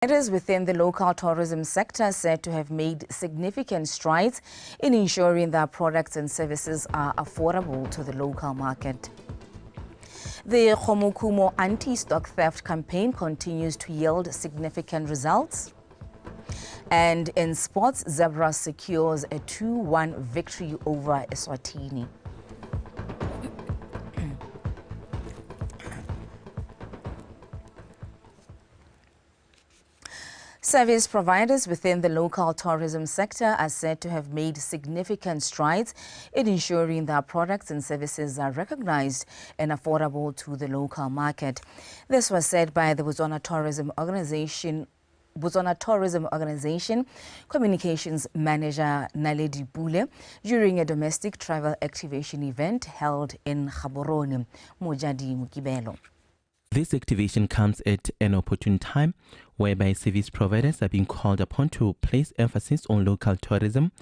Operators within the local tourism sector said to have made significant strides in ensuring that products and services are affordable to the local market. The Khomukumo anti-stock theft campaign continues to yield significant results. And in sports, Zebra secures a 2-1 victory over Eswatini. Service providers within the local tourism sector are said to have made significant strides in ensuring that products and services are recognized and affordable to the local market. This was said by the BOTSWANA Tourism Organization Communications Manager Naledi Pule during a domestic travel activation event held in Gaborone. Mojadi Mukibelo. This activation comes at an opportune time whereby service providers are being called upon to place emphasis on local tourism,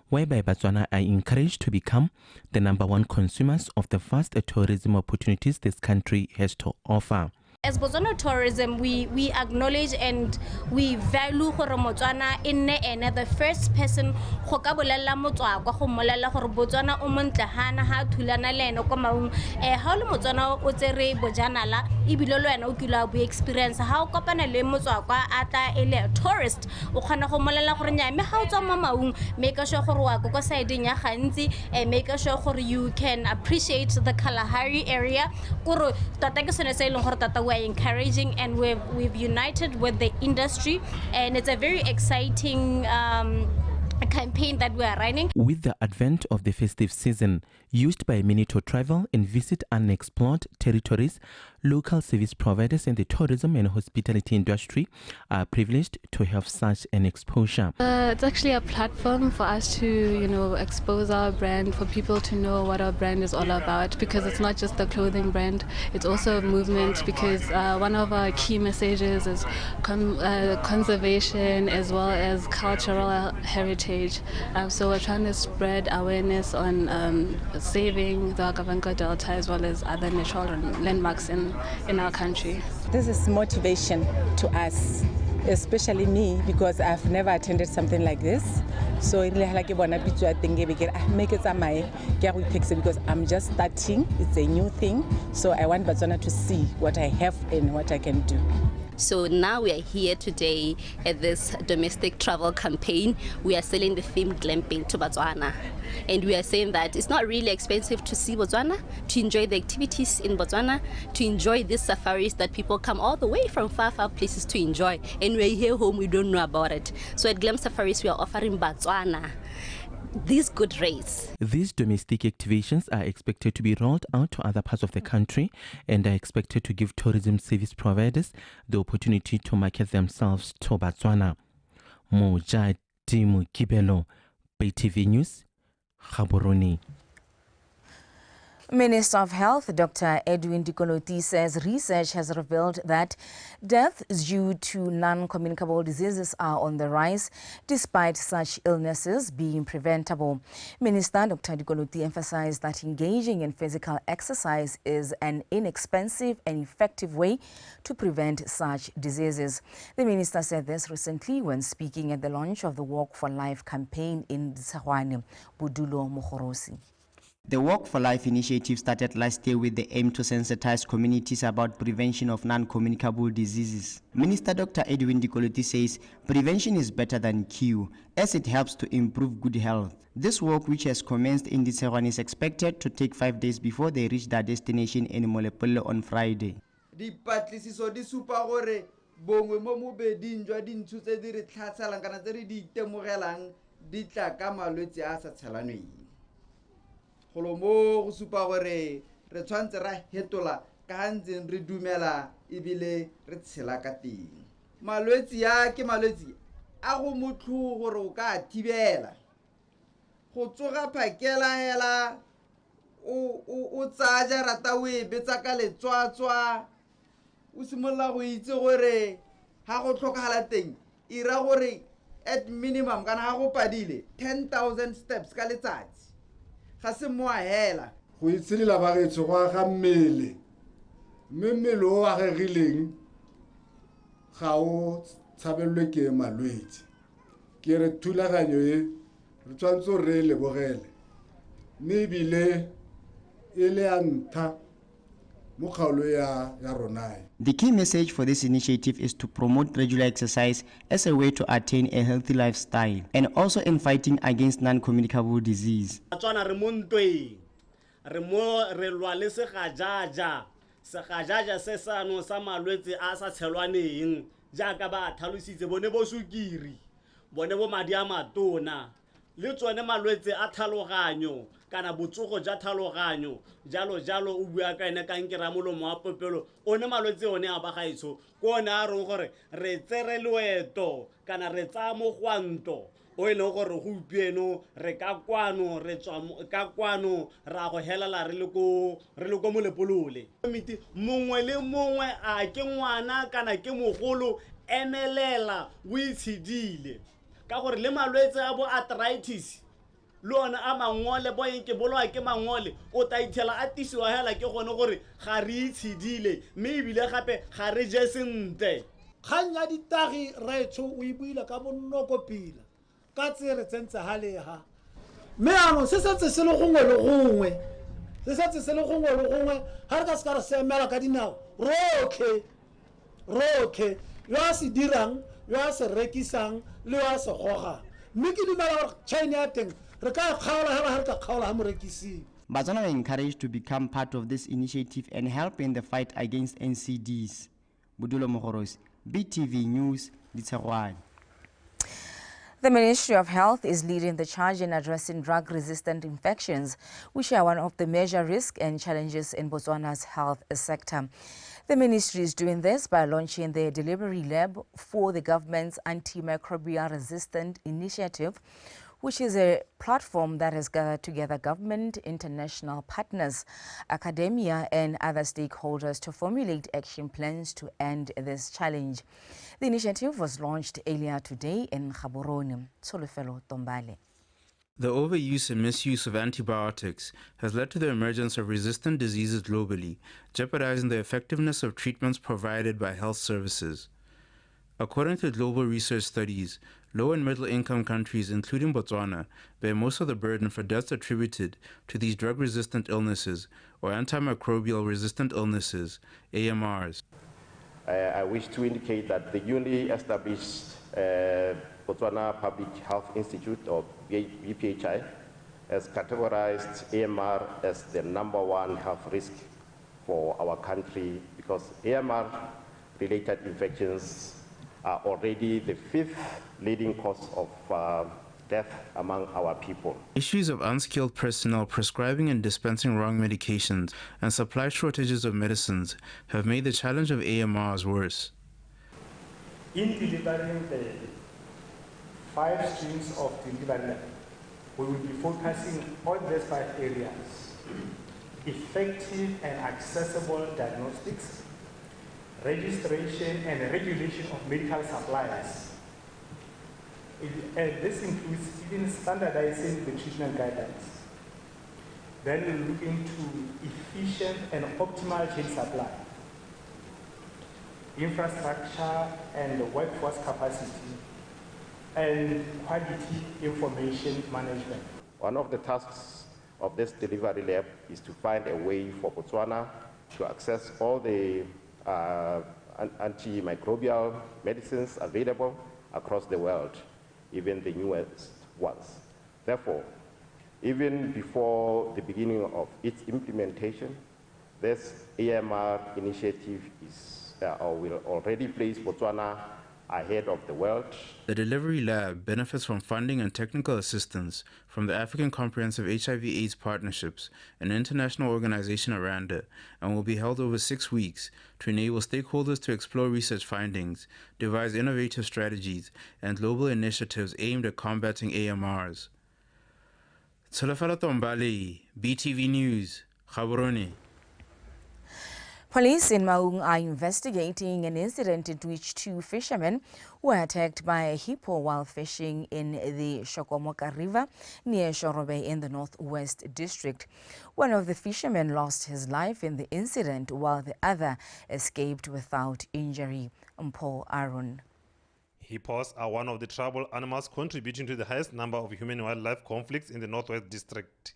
whereby Botswana are encouraged to become the #1 consumers of the vast tourism opportunities this country has to offer. As BOTSWANA Tourism, we acknowledge and we value gore Motswana e nne ene the first person go ka bolela motswakwa go molela gore Botswana o montle hana ha thulana le ene ko maung ha le Motswana o tsere bojanala e bile le wena o kila bo experience ha o kopana le motswakwa a tla ele tourist o khona go molela gore nya me ha o tswa mo maung make sure gore wa go side nya gantsi make sure gore you can appreciate the Kalahari area gore tota ke sone se ileng gore tata we're encouraging, and we've united with the industry, and it's a very exciting campaign that we are running. With the advent of the festive season, used by many to travel and visit unexplored territories, local service providers in the tourism and hospitality industry are privileged to have such an exposure. It's actually a platform for us to, expose our brand, for people to know what our brand is all about, because it's not just the clothing brand, it's also a movement, because one of our key messages is conservation as well as cultural heritage. So we're trying to spread awareness on saving the Okavango Delta as well as other natural landmarks in our country. This is motivation to us, especially me, because I've never attended something like this. So because I'm just starting, it's a new thing. So I want Botswana to see what I have and what I can do. So now we are here today at this domestic travel campaign. We are selling the theme glamping to Botswana. And we are saying that it's not really expensive to see Botswana, to enjoy the activities in Botswana, to enjoy these safaris that people come all the way from far places to enjoy. And we're here home, we don't know about it. So at Glam Safaris, we are offering Botswana these good rates. These domestic activations are expected to be rolled out to other parts of the country and are expected to give tourism service providers the opportunity to market themselves to Botswana. Mojadi Mukibelo, BTV News, Gaborone. Minister of Health Dr. Edwin Dikoloti says research has revealed that deaths due to non-communicable diseases are on the rise, despite such illnesses being preventable. Minister Dr. Dikoloti emphasized that engaging in physical exercise is an inexpensive and effective way to prevent such diseases. The minister said this recently when speaking at the launch of the Walk for Life campaign in Tsahwane, Budulo Mohorosi. The Walk for Life initiative started last year with the aim to sensitize communities about prevention of non-communicable diseases. Minister Dr. Edwin Dikoloti says prevention is better than cure, as it helps to improve good health. This walk, which has commenced in Tsahwane, is expected to take 5 days before they reach their destination in Molepole on Friday. Holomo go supa gore re tshwantse ra hetola ka hantseng re dumela ebile re tshela ka teng. Malwetsi ya ke malwetsi a go motlu gore o ka thibela go tsoga phakela hela o tsaja rata o e betsa ka letswatswa o simolla go itse gore ha go tlhokagala teng ira gore at minimum kana ha go padile 10,000 steps ka letsatsi. Ga se mo hela go itselela ba re tsoga ga mmele mmele o a regileng ga o tshabelwe ke malwetse ke re thulaganyo e re tshwantse re lebogele mme ebile e le ya ntlha mo kgaolo ya rona. The key message for this initiative is to promote regular exercise as a way to attain a healthy lifestyle and also in fighting against non-communicable disease. Se sano sa malwetse a sa tshelwaneng jaaka ba tlhalositse bone bo sukiri bone bo madi a matona le tsone malwetse a tlhaloganyo kana botsogo ja tlhaloganyo jalo o bua ka ene kankere molomo wa popelo one malwetse one a ba gaetsho ko one a reng gore re tsere loeto kana re tsa mogwanto o ile gore go upieno re ka kwano re tswa ka kwano ra go helela re le ko molepolole miti mongwe le mongwe a ke ngwana kana ke mogolo emelela o itshidile ka gore le malwetse a bo arthritis le ona a mangole bo eng ke bolwa ke mangole o ta ithela a tisiwa hela ke gone gore ga re itshidile mme ebile gape ga re je sentle khanya ditagi retso o ibuile ka bonnoko pila ka tsere tsentse haleha me ano se setse se le gongwe le gongwe ha re ka se ka re semela ka dinao rotlhe yo a se dirang yo a se rekisang le yo a se gogang mme ke dumela gore China ya teng re ka kgaola hela ha re ka kgaola ha morekisi. BOTSWANA are encouraged to become part of this initiative and help in the fight against NCDs. Budulo Mogorosi, BTV News, Ditshegwane. The Ministry of Health is leading the charge in addressing drug-resistant infections, which are one of the major risks and challenges in Botswana's health sector. The ministry is doing this by launching the delivery lab for the government's antimicrobial resistant initiative, which is a platform that has gathered together government, international partners, academia, and other stakeholders to formulate action plans to end this challenge. The initiative was launched earlier today in Gaborone. Solofelo Tombale. The overuse and misuse of antibiotics has led to the emergence of resistant diseases globally, jeopardizing the effectiveness of treatments provided by health services. According to global research studies, low and middle-income countries, including Botswana, bear most of the burden for deaths attributed to these drug-resistant illnesses or antimicrobial resistant illnesses, AMRs. I wish to indicate that the newly established Botswana Public Health Institute, or BPHI, has categorized AMR as the #1 health risk for our country because AMR-related infections are already the 5th leading cause of death among our people. Issues of unskilled personnel prescribing and dispensing wrong medications and supply shortages of medicines have made the challenge of AMRs worse. In delivering the 5 streams of delivery, we will be focusing on these 5 areas: effective and accessible diagnostics, registration and regulation of medical supplies. This includes even standardizing the treatment guidelines. Then we'll look into efficient and optimal chain supply, infrastructure and workforce capacity, and quality information management. One of the tasks of this delivery lab is to find a way for Botswana to access all the antimicrobial medicines available across the world, even the newest ones. Therefore, even before the beginning of its implementation, this AMR initiative will already place Botswana ahead of the world. The Delivery Lab benefits from funding and technical assistance from the African Comprehensive HIV/AIDS Partnerships, an international organization around it, and will be held over 6 weeks to enable stakeholders to explore research findings, devise innovative strategies, and global initiatives aimed at combating AMRs. Tsolofelo Tombale, BTV News, Gaborone. Police in Maung are investigating an incident in which 2 fishermen were attacked by a hippo while fishing in the Shokomoka River near Shorobe in the Northwest District. One of the fishermen lost his life in the incident while the other escaped without injury. Mpo Aaron. hippos are one of the tribal animals contributing to the highest number of human-wildlife conflicts in the Northwest District.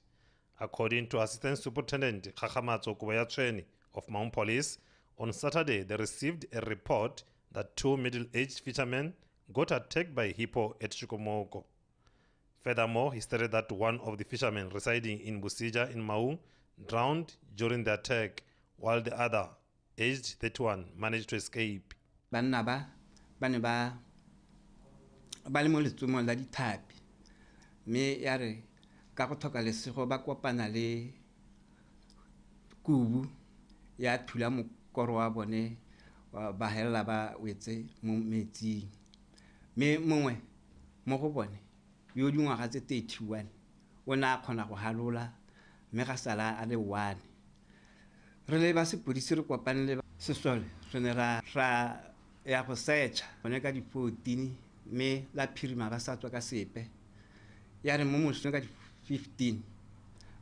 According to Assistant Superintendent Khakhamatso Kubayatshweni of Mount Police, on Saturday they received a report that 2 middle-aged fishermen got attacked by a hippo at Chukomoko. Furthermore, he stated that one of the fishermen residing in Busija in Maung drowned during the attack, while the other, aged 31, managed to escape. Banaba, Banaba, Balimol Tumo la Tap, me yare, Kakotoka le Siroba Panale, Kubu, ya Tulamu Korwa Bone, Bahelaba Wetse, Mumeti, me Mumwe, Morobone, Yoduma has a 31, Wana Kona Halola, Merasala at the 1. Relevasi Pudisir Panele, Sisol, Sonera, ya go searcha bone ka di-14 me la phirima ba sa tswa ka sepe ya re mo mosong ka di-15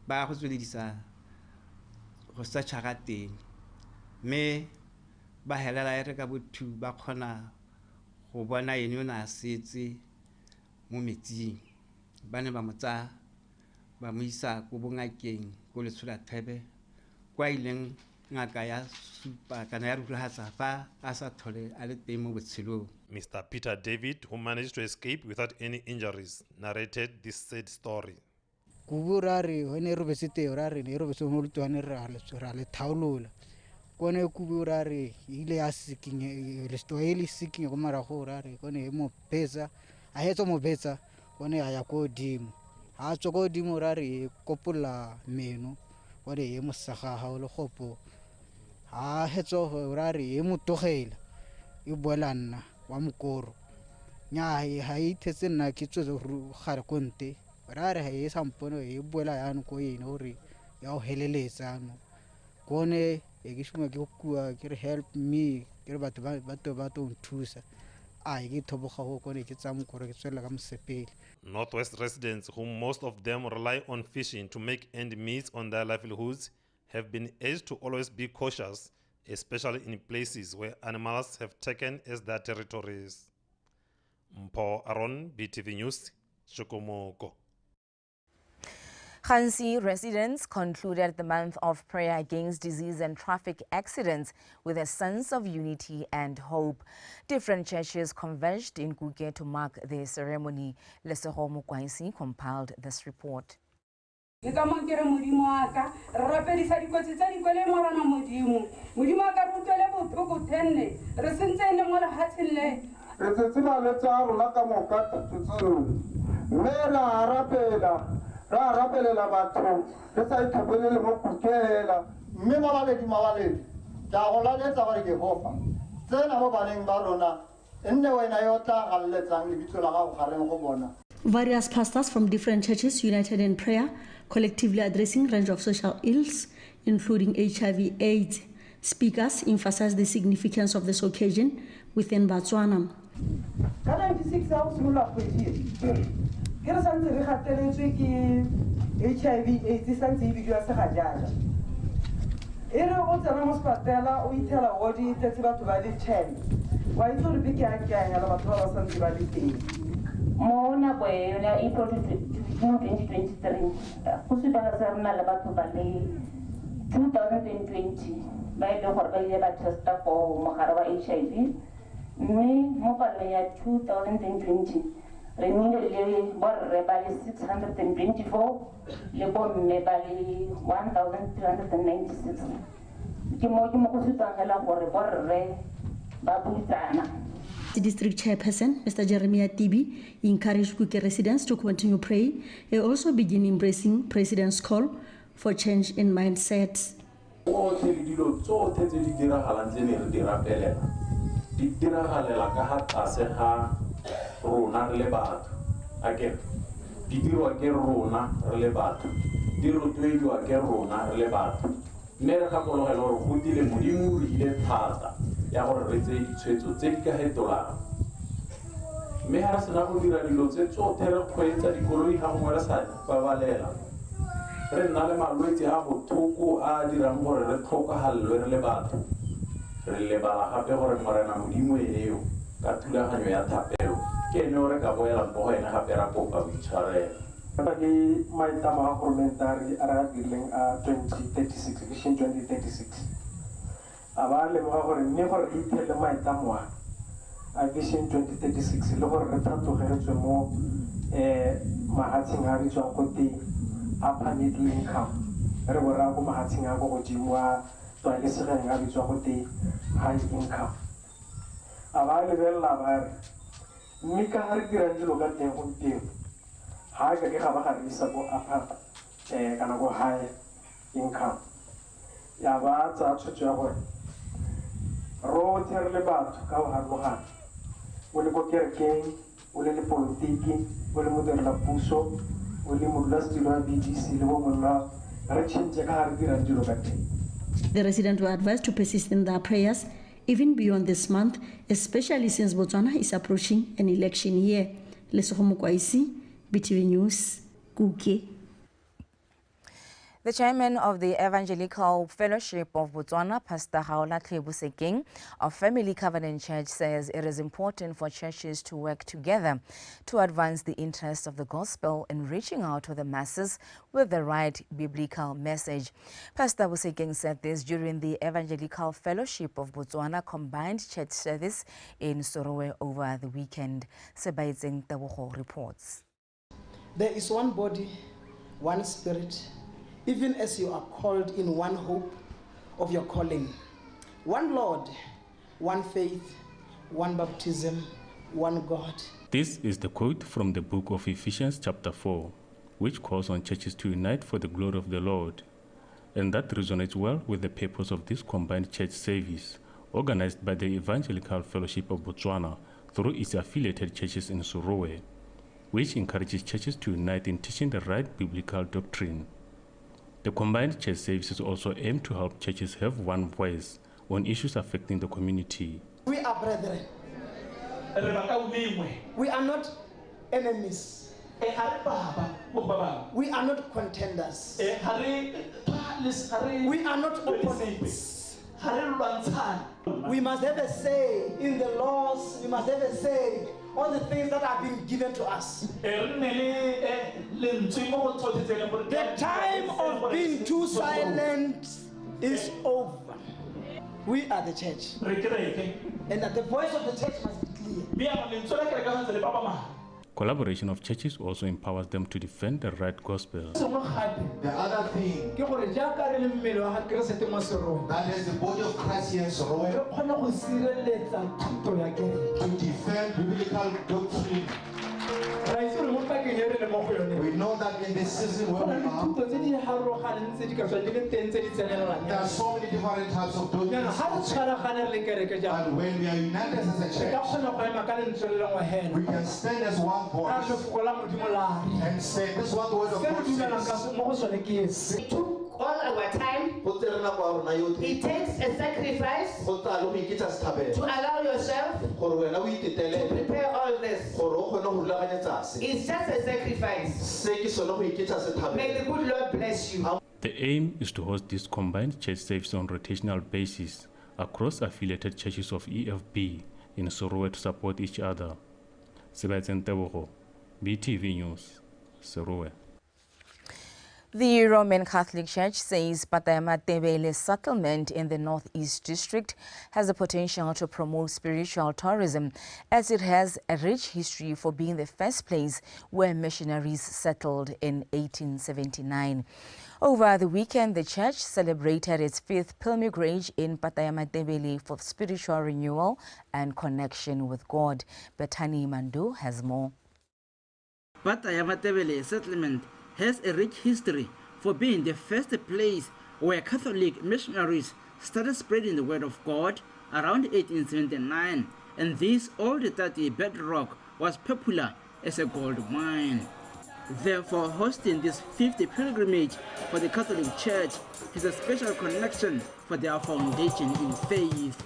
ba go tsweledisa go searcha ga teng me ba helela ere ka bothu ba kgona go bona ene o na setse mo metsing ba ne ba motsa ba mo isa go bongakeng go Letsholo Thebe kwa ileng ngaka ya supa kana ya rulahatsa fa a sa thole a le teng mo botshelong. Mr. Peter David, who managed to escape without any injuries, narrated this sad story. Kuburari hone rubesite urari ne rubeso mo lutwane ra le thaulula kone kuburari ile ya siking le stoeli siking go mara go urari kone mo pesa a hetso mo betsa kone ya go dimo a tsoko dimo urari kopula meno kone ye mo saga ha le gopo a hetso urari e mo togela e bolanna wa mokoro nya ha ithetse nna ke tso gare konte rare ha e sampono e bola yana ko ene hore ya o heleletsa no kone e ke shuma ke kua ke re help me ke re batho ba to nthusa a ke thoboga go kone ke tsa mokoro ke tswela ka mosepele. Northwest residents, whom most of them rely on fishing to make end meet on their livelihoods, have been urged to always be cautious, especially in places where animals have taken as their territories. Mpo Aron, BTV News, Chukomoko. Khansi residents concluded the month of prayer against disease and traffic accidents with a sense of unity and hope. Different churches converged in Kuke to mark the ceremony. Leseho Mokwaisi compiled this report. Various pastors from different churches united in prayer, collectively addressing a range of social ills, including HIV/AIDS. Speakers emphasized the significance of this occasion within Botswana. Mo nako yona e pro 2023 go se ba sa rena le batho ba le 2020 ba ile gore ba ile ba testa for mogare wa HIV mme mo palong ya 2020 re nne le borre ba le 624 le bomme ba le 1396 ke mo go se tsangela gore borre ba butsana. The district chairperson, Mr. Jeremiah Tibi, encouraged Kuke residents to continue praying and also begin embracing President's call for change in mindsets. ya gore re tse ditshwetso tse di ka hetolang mme ha re sena go dira dilo tse tsotlhe re kgweetsa dikoloi ga gongwe re sa babalela re nna le malwetse a botlhoko a dirang gore re tlhokagalelwe re le batho re lebala gape gore morena modimo eo ka thulaganyo ya thapelo ke ene o re ka boelang mo go ene gape ra kopa boitshwarelo ke maitlamo a parliamentary a re a dirileng a 2036 vision 2036 a ba lemoga gore mme gore re ithele maitlamo a vision 2036 le gore re thatoge re tswe mo mahatsheng a bitswang go te upper middle income re bo ra go mahatsheng a go godimo a tlwaelesegeng a bitswa go te high income a ba lebelela ba re mme ka ga re dirang dilo ka teng gompieno ga ke ga ba ga re isa go upper kana go high income ya ba tsa tshwetso ya gore rotlhe re le batho ka go harologana o le ko kerekeng o le politiki o le modirela puso o le modulasetulo wa BDC le bo monna re tšhentše ka ga re dirang dilo ka teng. The residents were advised to persist in their prayers even beyond this month, especially since Botswana is approaching an election year. Lesego Mokwaisi, BTV News, Kuke. The chairman of the Evangelical Fellowship of Botswana, Pastor Haola Tlebusekeng of Family Covenant Church, says it is important for churches to work together to advance the interests of the gospel in reaching out to the masses with the right biblical message. Pastor Busekeng said this during the Evangelical Fellowship of Botswana combined church service in Sorowe over the weekend. Sebaitzeng Tabogo reports. There is one body, one spirit, even as you are called in one hope of your calling. One Lord, one faith, one baptism, one God. This is the quote from the book of Ephesians chapter 4, which calls on churches to unite for the glory of the Lord. And that resonates well with the purpose of this combined church service, organized by the Evangelical Fellowship of Botswana through its affiliated churches in Sorowe, which encourages churches to unite in teaching the right biblical doctrine. The combined church services also aim to help churches have one voice on issues affecting the community. We are brethren. We are not enemies. We are not contenders. We are not opponents. We must have a say in the laws. We must have a say on the things that are being given to us. The time of being too silent is over. We are the church. And that the voice of the church must be clear. Collaboration of churches also empowers them to defend the right gospel. The other thing, that is the body of Christ here in Sorowe, to defend biblical doctrine. We know that in this season where we are, there are so many different types of doctrines. And when we are united as a church, we can stand as one voice and say, this is what the word of God says. It took all our time. It takes a sacrifice to allow yourself to prepare all this. It's just a sacrifice. May the good Lord bless you. The aim is to host this combined church service on rotational basis across affiliated churches of EFB in Sorowe to support each other. Sebaitzeng Tabogo, BTV News, Sorowe. The Roman Catholic Church says Patayama-Tebele's settlement in the Northeast District has the potential to promote spiritual tourism, as it has a rich history for being the first place where missionaries settled in 1879. Over the weekend, the church celebrated its 5th pilgrimage in Patayama-Tebele for spiritual renewal and connection with God. Bethany Mando has more. Patayama-Tebele settlement has a rich history for being the first place where Catholic missionaries started spreading the word of God around 1879, and this old dirty bedrock was popular as a gold mine. Therefore, hosting this 5th pilgrimage for the Catholic Church is a special connection for their foundation in faith.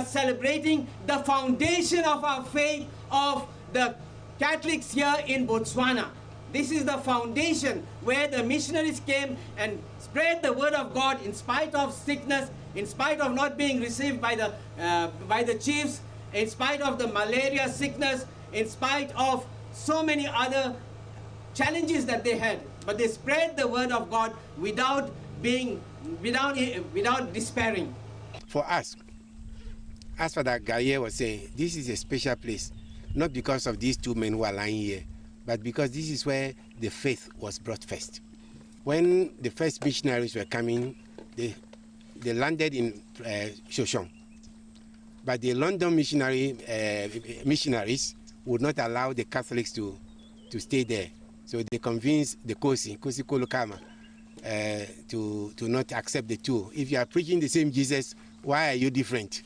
Celebrating the foundation of our faith of the Catholics here in Botswana. This is the foundation where the missionaries came and spread the word of God in spite of sickness, in spite of not being received by the chiefs, in spite of the malaria sickness, in spite of so many other challenges that they had. But they spread the word of God without despairing. For us, as Father Gaye was saying, this is a special place, not because of these two men who are lying here, but because this is where the faith was brought first. When the first missionaries were coming, they landed in Shoshone. But the London missionaries would not allow the Catholics to stay there. So they convinced the Kosi Kolokama, to not accept the two. If you are preaching the same Jesus, why are you different?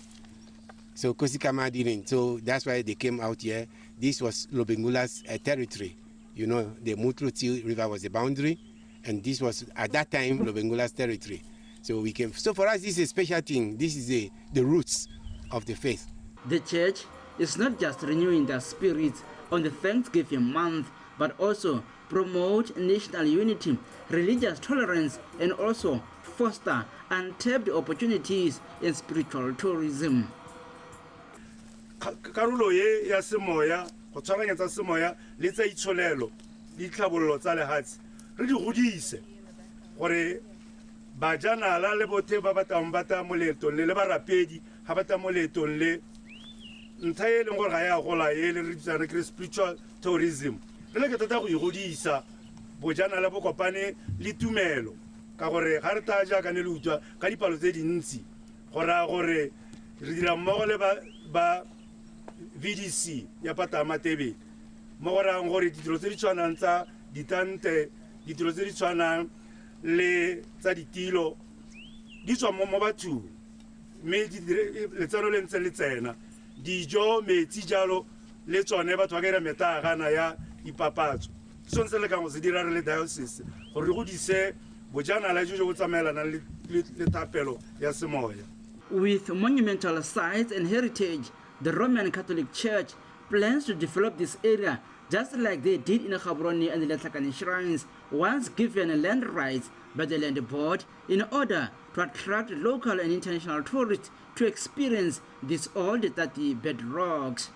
So Kosi Kama didn't. So that's why they came out here. This was Lobengula's territory. You know, the Mutruti River was the boundary, and this was, at that time, Lobengula's territory. So we came. So for us, this is a special thing. This is the roots of the faith. The church is not just renewing their spirits on the Thanksgiving month, but also promote national unity, religious tolerance, and also foster untapped opportunities in spiritual tourism. Karolo ye ya semoya go tshwaraganyetsa semoya le tsa itsholelo di tlhabololo tsa lehatsi re di godise gore bajanala le bothe ba batang bata moletong le barapedi ha bata moletong le ntsha e leng gore ga ya gola e le re tsana ke spiritual tourism le ke tata go igodisa bojanala bo kopane le tumelo ka gore ga re ta ja ka ne le utswa ka dipalo tse dintsi gore re dira mmogo le ba VDC ya Patama TV mo gorang gore ditiro tse di tshwanang tsa ditante ditiro tse di tshwanang le tsa ditilo di tswa mo bathong mme letseno le ntse le tsena dijo metsi jalo le tsone batho ba ka ira metagana ya dipapatso so ntse le ka go se dira re le diocese gore go dise bojanala jo bo tsamaelana le thapelo ya semoya. With monumental sites and heritage, the Roman Catholic Church plans to develop this area just like they did in Gaborone and the Letlhakane shrines, once given land rights by the Land Board in order to attract local and international tourists to experience these old 30 bedrocks.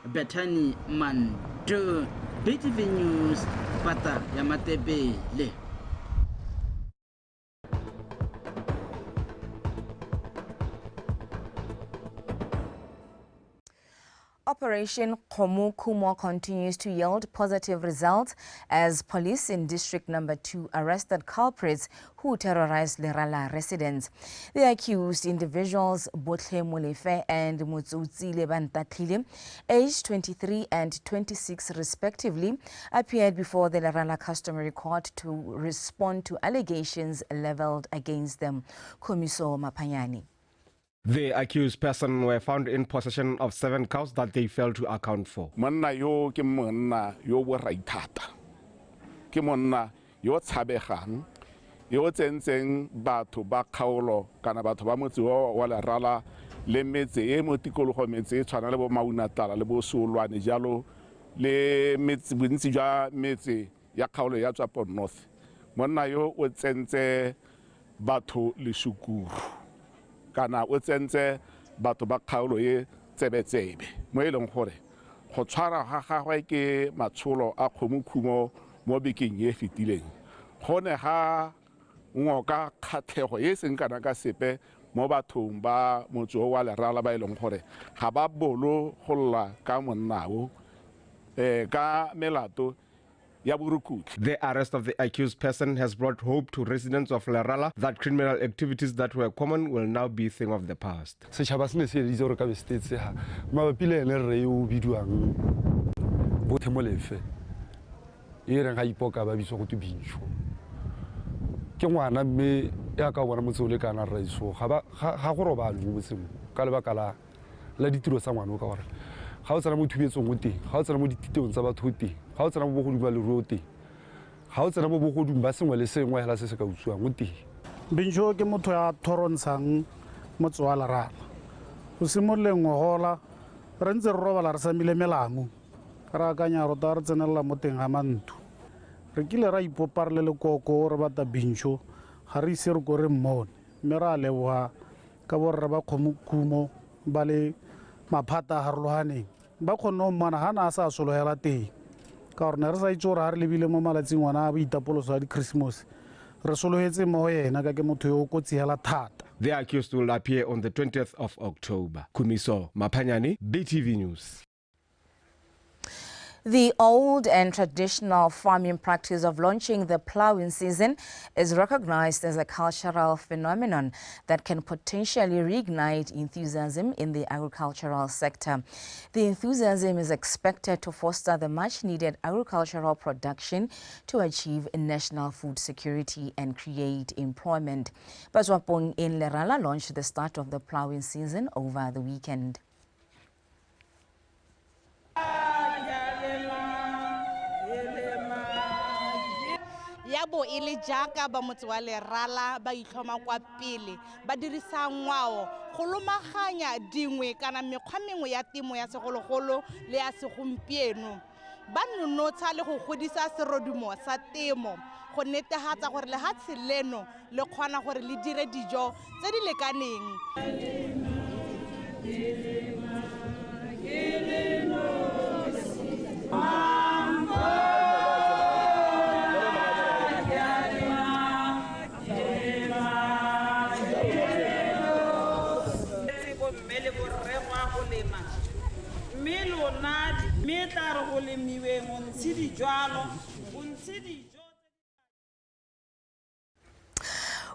Bethany Mando, BTV News, Pata Yamatebele. Operation Khomo Kumo continues to yield positive results as police in District Number 2 arrested culprits who terrorized Lerala residents. The accused individuals, Botle Molefe and Mutsutsi Lebantatlile, aged 23 and 26 respectively, appeared before the Lerala Customary Court to respond to allegations leveled against them. Komiso Mapanyani. The accused person were found in possession of 7 cows that they failed to account for. Monna yo ke monna yo bo raithata. Ke monna yo tshabegang yo tsentseng batho ba kgaolo kana batho ba motse wa Lerala le metse e mo tikologo metse e tshwana le bo Maunatala le bo Solwane jalo le metse bontsi jwa metse ya kgaolo ya tswa Port North. Monna yo o tsentse batho le shukuru kana o tsentse batho ba kgaolo e tsebetsebe mo e leng gore go tshwara ga gagwe ke matsholo a khomokhumo mo bekeng e fetileng gone ga ngoka kgatlhego e seng kana ka sepe mo bathong ba motse wa Lerala ba e leng gore ga ba bolo golla ka monnao ka melato. The arrest of the accused person has brought hope to residents of Lerala that criminal activities that were common will now be a thing of the past. Setšhaba se ne se editse gore ka be states ha mabapi le ene re o bidiwang Botle Molefe e reng ga ipoka ba bitso go tubintsho ke ngwana mme ya ka bona motse o le kana raiso ga go roba mo botseng ka lebaka la ditiro tsa ngwana o ka gore ga o tsena mo thubetsong o teng ga o tsena mo dititeong tsa batho o teng ga o tsena mo bogodung ba leruo o teng ga o tsena mo bogodung ba sengwe le sengwe hela se se ka utswang o teng. Bintsho ke motho ya thorontshang motse wa Lerala go simololeng go gola re ntse re robala re samile melango re akanya rota re tsenelela mo teng ga mantu re kile ra ipopa re le lekoko re bata Bintsho ga re ise re ko re mmone mme re a leboga ka borre ba Khomokhumo ba le maphata a harologaneng ba kgonne go mmana ga na a sa sologela teng ka gore ne re sa itse gore ga re lebile mo malatsing ngwana a boitapoloso a di-christmas re sologetse mo go yena ka ke motho yo o kotsi hela thata. The accused will appear on the 20th of October. Kumiso Mapanyani, BTV News. The old and traditional farming practice of launching the ploughing season is recognized as a cultural phenomenon that can potentially reignite enthusiasm in the agricultural sector. The enthusiasm is expected to foster the much-needed agricultural production to achieve national food security and create employment. BOTSWANA in Lerala launched the start of the ploughing season over the weekend. Yabo ile jaaka ba motse wa Lerala ba itlhoma kwa pele ba dirisa ngwao go lomaganya dingwe kana mekgwa mengwe ya temo ya segologolo le ya segompieno ba nonotsa le go godisa serodumo sa temo go netefatsa gore lehatshe leno le kgona gore le dire dijo tse di lekaneng.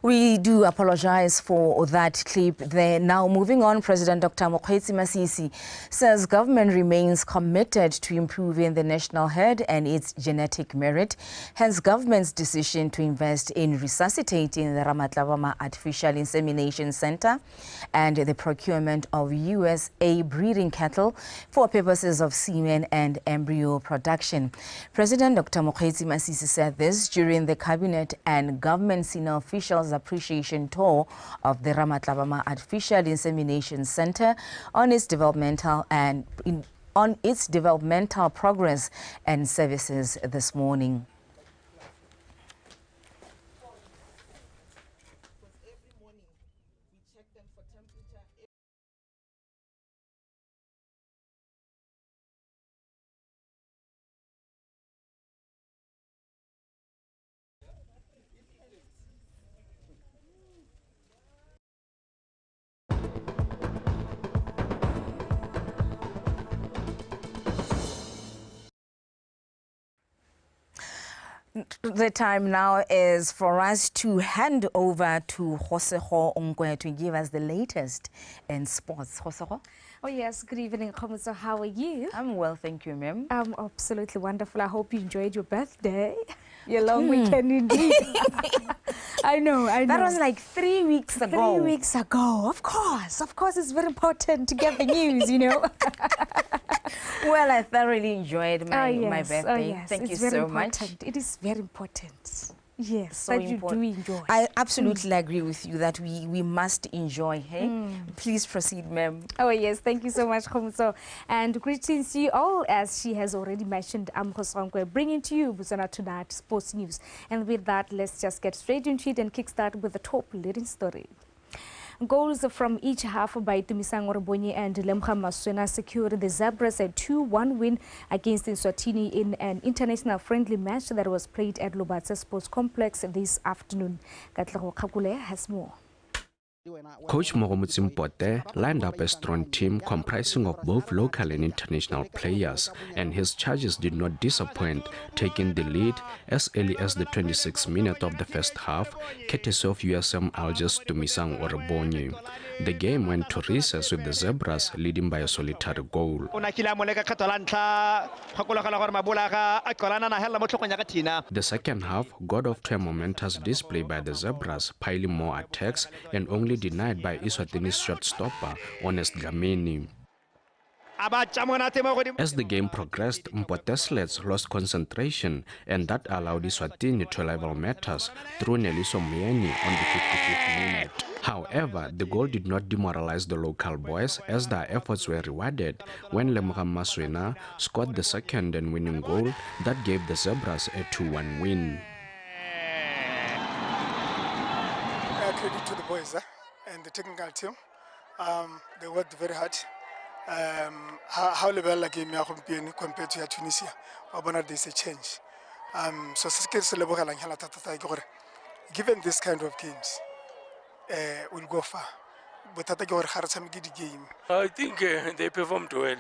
We do apologize for that clip there. Now, moving on, President Dr. Mokgweetsi Masisi says government remains committed to improving the national herd and its genetic merit. Hence, government's decision to invest in resuscitating the Ramatlabama Artificial Insemination Center and the procurement of USA breeding cattle for purposes of semen and embryo production. President Dr. Mokgweetsi Masisi said this during the cabinet and government senior officials appreciation tour of the Ramatlabama Artificial Insemination Center on its developmental progress and services this morning. The time now is for us to hand over to Josego Onkwe to give us the latest in sports. Josego? Oh yes, good evening, Khomuso. How are you? I'm well, thank you, ma'am. I'm absolutely wonderful. I hope you enjoyed your birthday. Your long weekend indeed. I know. That was like 3 weeks ago. 3 weeks ago, of course. Of course, it's very important to get the news, you know. Well, I thoroughly enjoyed my birthday. Oh, yes. Thank you very so important. much. It is very important. Yes, so that important. You do enjoy. I absolutely agree with you that we must enjoy. Hey, please proceed, ma'am. Oh yes, thank you so much, Khomuso. And greetings to you all. As she has already mentioned, I'm Khosongwe, bringing to you BOTSWANA Tonight Sports News. And with that, let's just get straight into it and kickstart with the top leading story. Goals from each half by Tumisang Orbonyi and Lemcha Maswena secured the Zebras a 2-1 win against Eswatini in an international friendly match that was played at Lobatse Sports Complex this afternoon. Katlego Kakule has more. Coach Mogomotsi Mpote lined up a strong team comprising of both local and international players, and his charges did not disappoint, taking the lead as early as the 26th minute of the first half, courtesy of USM Algiers Tumisang Orbonyi. The game went to recess with the Zebras leading by a solitary goal. The second half got off to a momentous display by the Zebras, piling more attacks and only denied by Eswatini's shot stopper, Honest Dlamini. As the game progressed, Mpoteslets lost concentration, and that allowed Eswatini to level matters through Neliso Mieni on the 55th minute. However, the goal did not demoralize the local boys as their efforts were rewarded when Lemcha Maswena scored the second and winning goal that gave the Zebras a 2-1 win. Credit to the boys and the technical team. They worked very hard how level game ya gompieno compared to ya Tunisia wa bona there's a change. So se ke se lebogelang hela thata ke gore given this kind of games we'll go far. I think they performed well.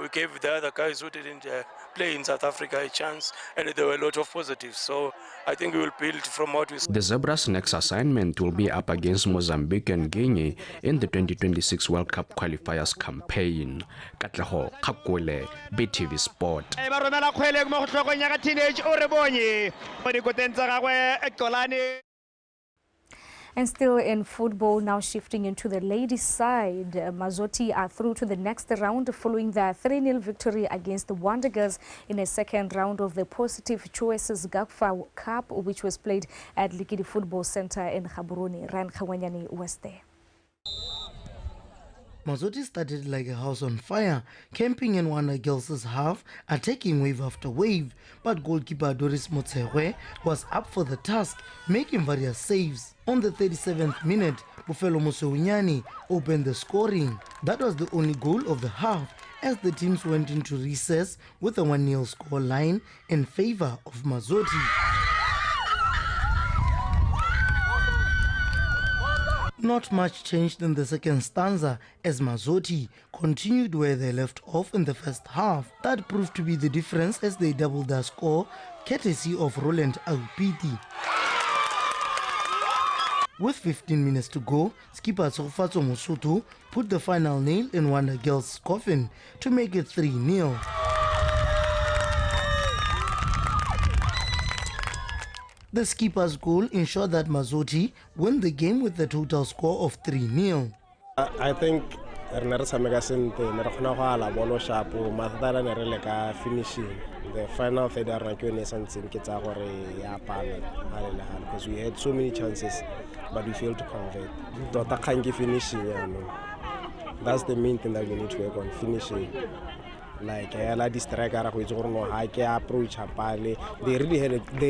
We gave the other guys who didn't play in South Africa a chance, and there were a lot of positives. So I think we will build from what we saw. The Zebras' next assignment will be up against Mozambique and Guinea in the 2026 World Cup qualifiers campaign. Katleho Kapkwele, BTV Sport. And still in football, now shifting into the ladies' side, Mazoti are through to the next round following their 3-0 victory against the Wonder Girls in a second round of the Positive Choices Gagfa Cup, which was played at Likidi Football Center in Gaborone. Ryan Khawanyani was there. Mazoti started like a house on fire, camping in Wonder Girls' half, attacking wave after wave, but goalkeeper Doris Motsewe was up for the task, making various saves. On the 37th minute, Bufelo Musounyani opened the scoring. That was the only goal of the half, as the teams went into recess with a 1-0 score line in favor of Mazoti. Not much changed in the second stanza as Mazoti continued where they left off in the first half. That proved to be the difference as they doubled their score, courtesy of Roland Aupiti. With 15 minutes to go, skipper Tsofatso Musutu put the final nail in Wonder Girls' coffin to make it 3-0. The skipper's goal ensured that Mazoti won the game with the total score of 3-0. I think finishing the final third because we had so many chances but we failed to convert. That's the main thing that we need to work on, finishing. Like this striker approach they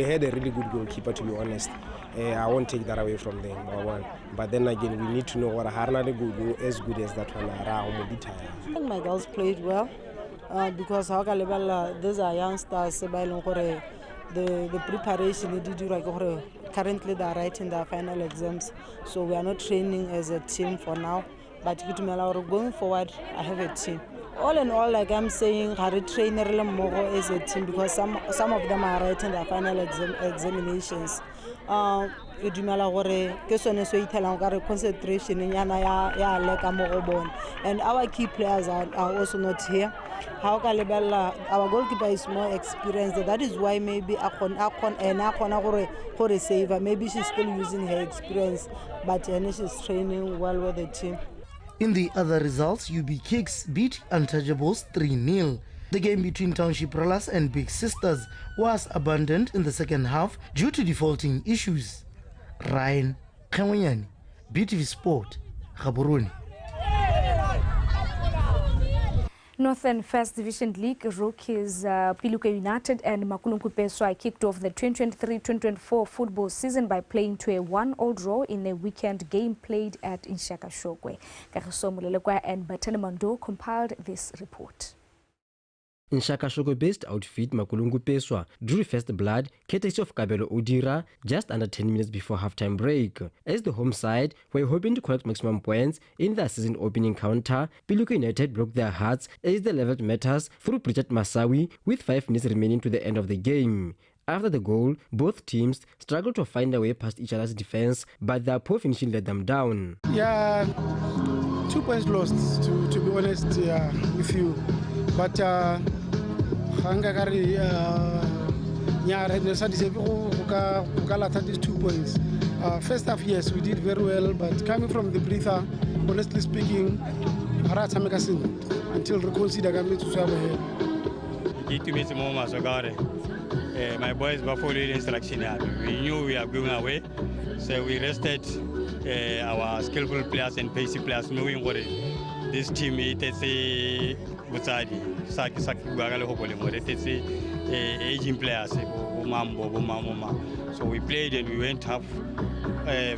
had a really good goalkeeper, to be honest. I won't take that away from them, but then again we need to know what Harnade go as good as that one. I think my girls played well because these are youngsters. The preparation currently they are writing their final exams, so we are not training as a team for now, but going forward I have a team. All in all, like I'm saying, I train as a team because some of them are writing their final examinations. Concentration and our key players are also not here. Our goalkeeper is more experienced. That is why maybe maybe she's still using her experience, but she's training well with the team. In the other results, UB Kicks beat Untouchables 3-0. The game between Township Rollers and Big Sisters was abandoned in the second half due to defaulting issues. Ryan Khawanyani, BTV Sport, Gaborone. Northern First Division League rookies Piluka United and Makulungu Peswa kicked off the 2023-2024 football season by playing to a 1-all draw in a weekend game played at Inshaka Shogwe. Kagiso Mulelekwa and Batene Mando compiled this report. Nshaka Shoko-based outfit Makulungu Peswa drew first blood courtesy of Kabelo Udira just under 10 minutes before halftime break. As the home side were hoping to collect maximum points in their season opening encounter, Piluka United broke their hearts as they leveled matters through Bridget Masawi with 5 minutes remaining to the end of the game. After the goal, both teams struggled to find a way past each other's defense, but their poor finishing let them down. Yeah, 2 points lost, to be honest with you. But these 2 points. First half, yes, we did very well, but coming from the breather, honestly speaking, until reconsider my boys were following instruction. We knew we are going away, so we rested our skillful players and pacey players, knowing what this team is. Aging players, so we played and we went half.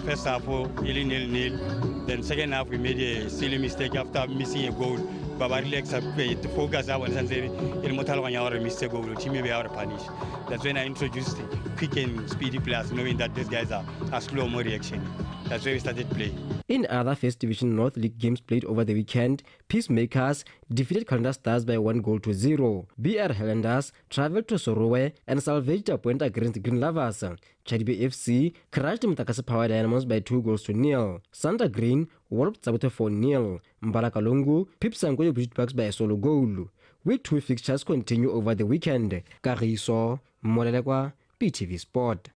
First half, 0-0. Then second half, we made a silly mistake after missing a goal. ba relax to focus on something in motaloganya or mistake go team be out punish. That's when I introduced quick and speedy players, knowing that these guys are slow more reaction. That's where we started playing. In other First Division North League games played over the weekend, Peacemakers defeated Calendar Stars by 1-0. BR Highlanders travelled to Sorowe and salvaged a point against Green Lovers. Chadibe FC crushed Mtakasi Power Dynamos by 2-0. Santa Green walloped Sabote 4-0. Mbala Kalungu pipped Sangoyo Bridge Bucks by a solo goal. Week 2 fixtures continue over the weekend. Kariso Molelekwa, PTV Sport.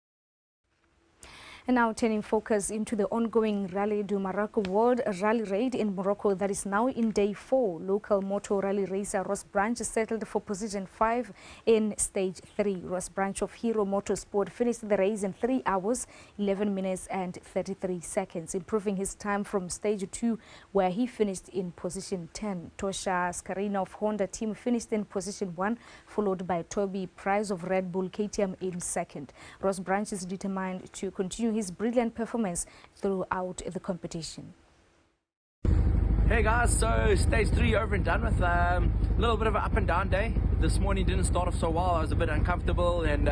And now turning focus into the ongoing Rally du Maroc World Rally Raid in Morocco that is now in day 4. Local motor rally racer Ross Branch settled for position 5 in stage 3. Ross Branch of Hero Motorsport finished the race in 3 hours, 11 minutes and 33 seconds, improving his time from stage 2 where he finished in position 10. Tosha Scarina of Honda team finished in position 1, followed by Toby Price of Red Bull KTM in second. Ross Branch is determined to continue his brilliant performance throughout the competition. Hey guys, so stage 3 over and done with. A little bit of an up and down day. This morning didn't start off so well. I was a bit uncomfortable and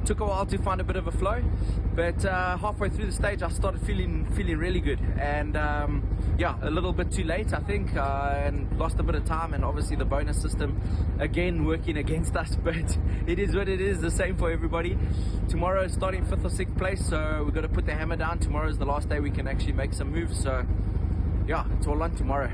took a while to find a bit of a flow. But halfway through the stage I started feeling really good. And yeah, a little bit too late I think, and lost a bit of time, and obviously the bonus system again working against us, but it is what it is, the same for everybody. Tomorrow is starting 5th or 6th place, so we've got to put the hammer down. Tomorrow is the last day we can actually make some moves, so yeah, it's all on tomorrow.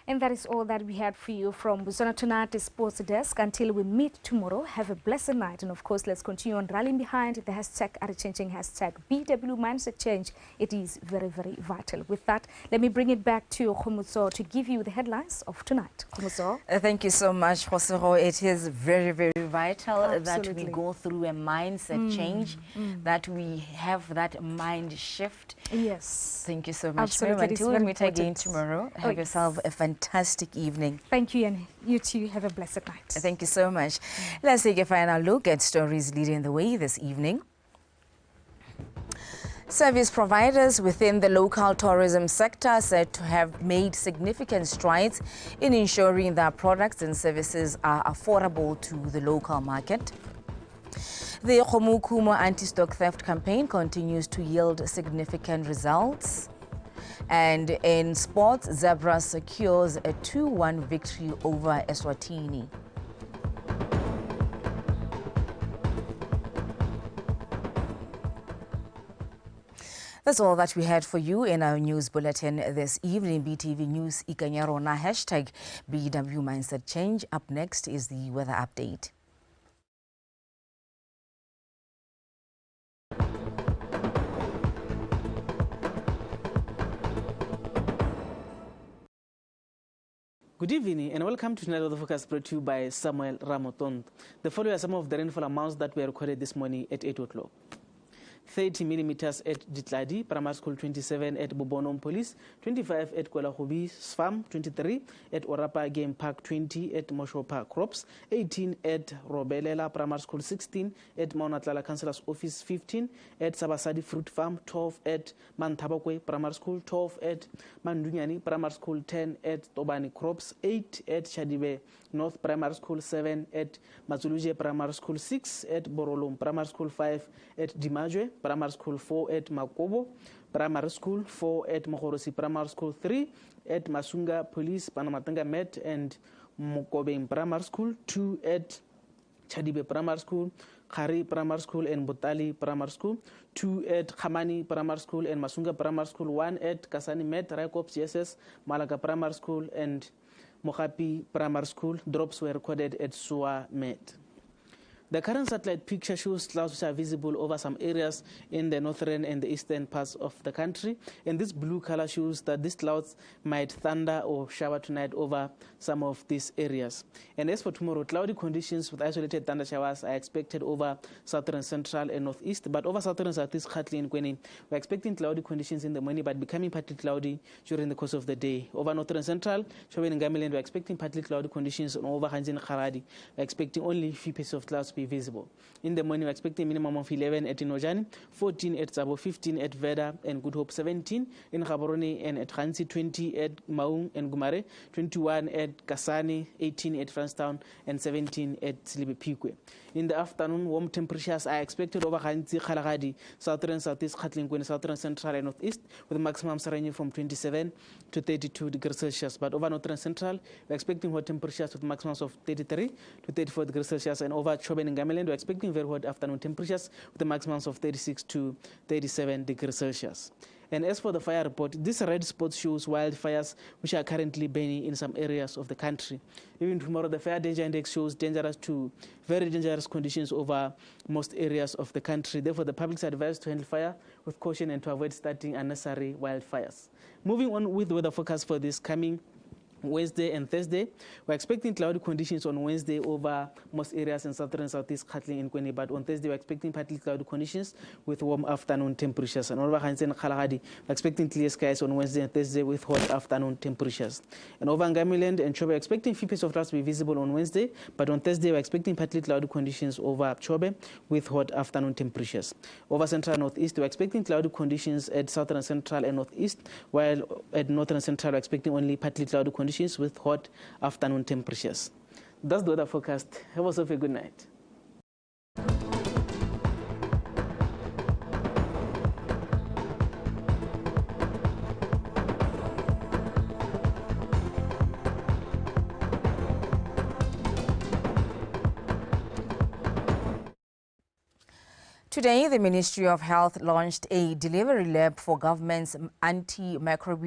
And that is all that we had for you from BOTSWANA Tonight Sports Desk. Until we meet tomorrow, have a blessed night. And of course, let's continue on rallying behind the hashtag #changing hashtag BW Mindset Change. It is very, very vital. With that, let me bring it back to Khomutso to give you the headlines of tonight. Khomutso. Thank you so much, Josero. It is very, very vital that we go through a mindset change, that we have that mind shift. Yes. Thank you so much. Absolutely. Until we meet again tomorrow, have yourself a fantastic evening. Thank you, and you too have a blessed night. Thank you so much. Let's take a final look at stories leading the way this evening. Service providers within the local tourism sector are said to have made significant strides in ensuring that products and services are affordable to the local market. The Khomukumo anti-stock theft campaign continues to yield significant results. And in sports, Zebra secures a 2-1 victory over Eswatini. That's all that we had for you in our news bulletin this evening. BTV News Ikanyarona hashtag BW Mindset Change. Up next is the weather update. Good evening and welcome to Tonight Weather Forecast brought to you by Samuel Ramoton. The following are some of the rainfall amounts that were recorded this morning at 8 o'clock. 30 millimeters at Ditladi, Primary School 27 at Bobonom Police, 25 at Kwelahobi Farm, 23 at Orapa Game Park, 20 at Mosho Park Crops, 18 at Robelela Primary School, 16 at Mount Atlala Councillor's Office, 15 at Sabasadi Fruit Farm, 12 at Mantabakwe Primary School, 12 at Mandunyani Primary School, 10 at Tobani Crops, 8 at Chadibe North Primary School, 7 at Mazuluje Primary School, 6 at Borolum Primary School, 5 at Dimajwe Primary School, 4 at Makobo Primary School, 4 at Mohorosi Primary School, 3 at Masunga Police Panamatanga Met and Mokobeng Primary School, 2 at Chadibe Primary School, Khari Primary School and Botali Primary School, 2 at Khamani Primary School and Masunga Primary School, 1 at Kasani Met, Raikops GSS, Malaga Primary School and Mokapi Primary School. Drops were recorded at Suwa Met. The current satellite picture shows clouds which are visible over some areas in the northern and the eastern parts of the country. And this blue color shows that these clouds might thunder or shower tonight over some of these areas. And as for tomorrow, cloudy conditions with isolated thunder showers are expected over southern, central, and northeast. But over southern and southeast, Khatli and Kweni, we're expecting cloudy conditions in the morning, but becoming partly cloudy during the course of the day. Over northern and central, Chawen and Gamiland, we're expecting partly cloudy conditions. And over Hanjin and Kharadi, we're expecting only a few pieces of clouds to be be visible. In the morning, we're expecting a minimum of 11 at Inojani, 14 at Tsabo, 15 at Veda and Good Hope, 17 in Gaborone and at Hansi, 20 at Maung and Gumare, 21 at Kasane, 18 at Franstown, and 17 at Silibe Pikwe. In the afternoon, warm temperatures are expected over Hansi, Khalagadi, southern, southeast, Katlingwen, southern, central, and northeast, with maximums ranging from 27 to 32 degrees Celsius. But over northern central, we're expecting hot temperatures with maximums of 33 to 34 degrees Celsius, and over Chobe and Ngamiland, we're expecting very hot afternoon temperatures with the maximums of 36 to 37 degrees Celsius. And as for the fire report, this red spot shows wildfires which are currently burning in some areas of the country. Even tomorrow, the fire danger index shows dangerous to very dangerous conditions over most areas of the country. Therefore, the public is advised to handle fire with caution and to avoid starting unnecessary wildfires. Moving on with the weather forecast for this coming Wednesday and Thursday, we're expecting cloudy conditions on Wednesday over most areas in southern and southeast Katling and Kweni, but on Thursday we're expecting partly cloudy conditions with warm afternoon temperatures. And over Hansen and Khalagadi, we're expecting clear skies on Wednesday and Thursday with hot afternoon temperatures. And over Ngamiland and Chobe, we're expecting few pieces of clouds to be visible on Wednesday, but on Thursday we're expecting partly cloudy conditions over Chobe with hot afternoon temperatures. Over central and northeast, we're expecting cloudy conditions at southern and central and northeast, while at northern and central we're expecting only partly cloudy conditions with hot afternoon temperatures. That's the weather forecast. Have yourself a good night. Today, the Ministry of Health launched a delivery lab for government's antimicrobial